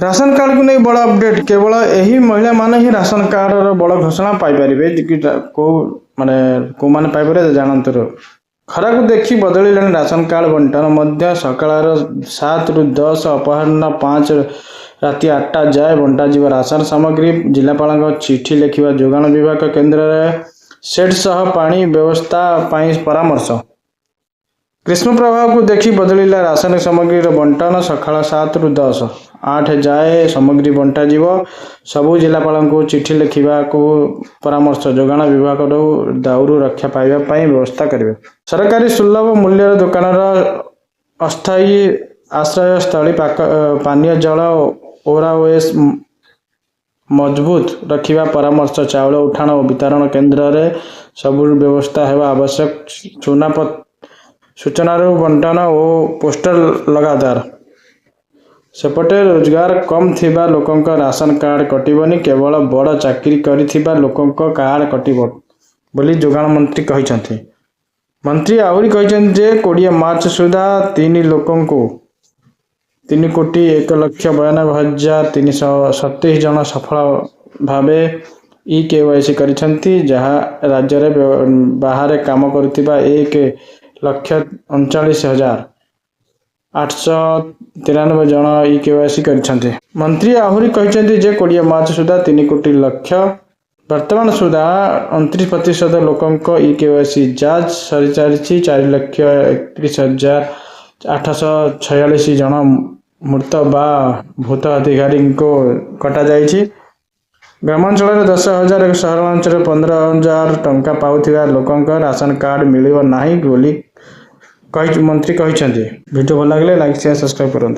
Ration card को नहीं बड़ा अपडेट केवल यही महिला माने ही राशन कार्ड बड़ घोषणा पाइपर कौ माने को माने पाइपर जानतर खरा को देखी बदल राशन कार्ड बंटन सकाळ 7 ରୁ 10 अपराह्न 5 राति 8टा जाए बंटा जीव राशन सामग्री जिलापाल चिठी लिखा जोगाण विभाग केन्द्र सेट सह पानी व्यवस्था परामर्श ग्रीष्म प्रभाव को देखी बदलिला राशन सामग्री बंटन सकाळ 7 ରୁ 10 8 जाए सामग्री बंटा जीव सबू जिलापाल को चिठी लिखा को परामर्श जोगाण विभाग दाउरू रक्षा पाइबा व्यवस्था करेंगे। सरकारी सुलभ मूल्य दुकान अस्थायी आश्रय स्थली पानीय जल ओराओएस मजबूत रखा परामर्श चाउल उठाण और वितरण केन्द्र में सबू व्यवस्था है आवश्यक सूचना बंटन और पोस्टर लगातार सेपटे रोजगार कम थिबा लोकंक राशन कार्ड कटिबनी केवल बड़ चाकरी करिथिबा लोकंक कार्ड कटिबो बोली जोगाण मंत्री कहिसंथि। मंत्री आहुरी कहिसंथि जे 20 मार्च सुधा 3 लोकंको 3,91,327 जन सफल भावे ई-केवाईसी करिसंथि जहाँ राज्य रे बाहर काम करुथिबा 1,39,893 जन ई-केवाईसी करिसंथि। मंत्री आहुरी कहिसंथि जे 20 मार्च सुधा 3 कोटी लक्ष वर्तमान सुधा 29% लोकंक ई-केवाईसी जांच सरी सारिछि। 4,31,846 जन मृत बा भूत अधिकारी को कटा जाइछि। ग्रामांचल 10,000 और सहरांचल 15,000 टंका पाउथिबा लोकंक राशन कार्ड मिलिबो नाही बोली मंत्री कहिसंथि। वीडियो भल लागले लाइक शेयर सब्सक्राइब करंतु।